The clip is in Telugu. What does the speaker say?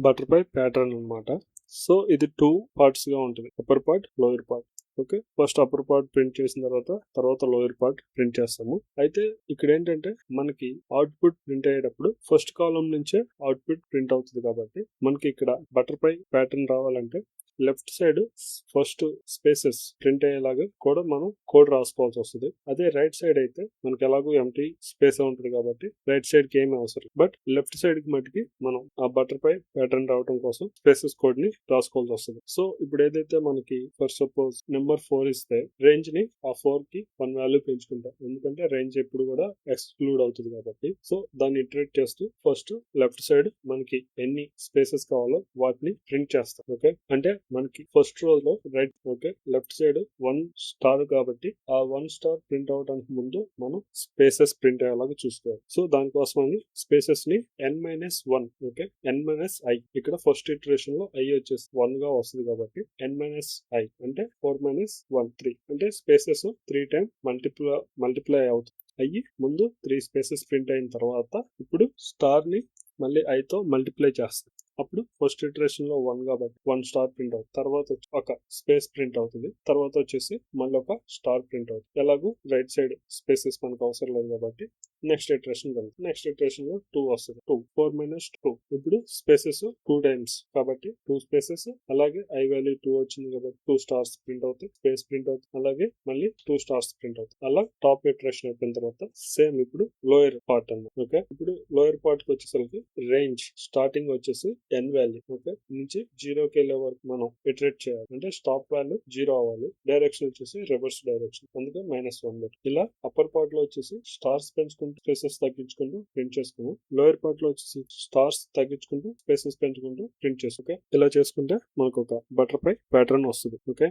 బటర్ఫ్లై ప్యాటర్న్ అన్నమాట. సో ఇది 2 పార్ట్స్ గా ఉంటుంది, upper part lower part. Okay, first upper part print చేసిన తర్వాత లోయర్ పార్ట్ ప్రింట్ చేస్తాము. అయితే ఇక్కడ ఏంటంటే మనకి అవుట్పుట్ ప్రింట్ అయ్యేటప్పుడు ఫస్ట్ కాలం నుంచే అవుట్పుట్ ప్రింట్ అవుతుంది కాబట్టి మనకి ఇక్కడ బటర్ఫ్లై ప్యాటర్న్ రావాలంటే left side first spaces print అయ్యేలాగా కూడా మనం కోడ్ రాసుకోవాల్సి వస్తుంది. అదే రైట్ సైడ్ అయితే మనకి ఎలాగో ఎంటీ స్పేస్ ఉంటుంది కాబట్టి రైట్ సైడ్ కి ఏమీ అవసరం, బట్ లెఫ్ట్ సైడ్ కి మటుకి మనం ఆ బటర్ఫ్లై ప్యాటర్న్ రావడం కోసం స్పేసెస్ కోడ్ ని రాసుకోవాల్సి వస్తుంది. సో ఇప్పుడు ఏదైతే మనకి ఫర్ సపోజ్ నెంబర్ 4 ఇస్తే రేంజ్ ని ఆ 4 కి 1 వాల్యూ పెంచుకుంటాం, ఎందుకంటే రేంజ్ ఎప్పుడు కూడా ఎక్స్క్లూడ్ అవుతుంది కాబట్టి. సో దాన్ని ఇటరేట్ చేస్తూ ఫస్ట్ లెఫ్ట్ సైడ్ మనకి ఎన్ని స్పేసెస్ కావాలో వాటిని ప్రింట్ చేస్తాం. ఓకే, అంటే మనకి ఫస్ట్ రో లో right okay left side 1 star కాబట్టి ఆ 1 స్టార్ ప్రింట్ అవడానికి ముందు మనం స్పేసెస్ ప్రింట్ అయ్యేలాగా చూసుకోవాలి. సో దానికోసం అని స్పేసెస్ ని n-1 ఓకే n-i ఇక్కడ ఫస్ట్ ఇటరేషన్ లో i వచ్చేసి 1 గా వస్తుంది కాబట్టి n-i అంటే 4-1 3 అంటే స్పేసెస్ 3 టైమ్ మల్టిప్లై అవుతుంది. అయ్యి ముందు 3 స్పేసెస్ ప్రింట్ అయిన తర్వాత ఇప్పుడు స్టార్ ని మళ్ళీ i తో మల్టిప్లై చేస్తాం. అప్పుడు ఫస్ట్ ఇటరేషన్ లో 1 కాబట్టి 1 స్టార్ ప్రింట్ అవుతుంది, తర్వాత ఒక స్పేస్ ప్రింట్ అవుతుంది, తర్వాత వచ్చేసి మళ్ళీ ఒక స్టార్ ప్రింట్ అవుతుంది. ఎలాగూ రైట్ సైడ్ స్పేసెస్ మనకు అవసరం లేదు కాబట్టి నెక్స్ట్ ఇటరేషన్ కలుగుతుంది. నెక్స్ట్ ఇటరేషన్ లో 2 వస్తుంది, 4-2 ఇప్పుడు స్పేసెస్ 2 టైమ్స్ కాబట్టి 2 స్పేసెస్, అలాగే i వాల్యూ 2 వచ్చింది కాబట్టి 2 స్టార్స్ ప్రింట్ అవుతాయి, స్పేస్ ప్రింట్ అవుతుంది, అలాగే మళ్ళీ 2 స్టార్స్ ప్రింట్ అవుతాయి. అలా టాప్ ఇటరేషన్ అయిపోయిన తర్వాత సేమ్ ఇప్పుడు లోయర్ పార్ట్ అన్నమాట. ఓకే, ఇప్పుడు లోయర్ పార్ట్ కి వచ్చేసరికి రేంజ్ స్టార్టింగ్ వచ్చేసి n వాల్యూ ఓకే నుంచి 0కి వెళ్ళే వరకు మనం ఇటరేట్ చేయాలి, అంటే స్టాప్ వాల్యూ 0 అవ్వాలి. డైరెక్షన్ వచ్చేసి రివర్స్ డైరెక్షన్, అందుకే -1 పెట్టి ఇలా అప్పర్ పార్ట్ లో వచ్చేసి స్టార్స్ పెంచుకుంటూ స్పేసెస్ తగ్గించుకుంటూ ప్రింట్ చేసుకున్నాం. లోయర్ పార్ట్ లో వచ్చేసి స్టార్స్ తగ్గించుకుంటూ స్పేసెస్ పెంచుకుంటూ ప్రింట్ చేసుకుంటే ఇలా చేసుకుంటే మనకు ఒక బటర్ఫ్లై ప్యాటర్న్ వస్తుంది. ఓకే.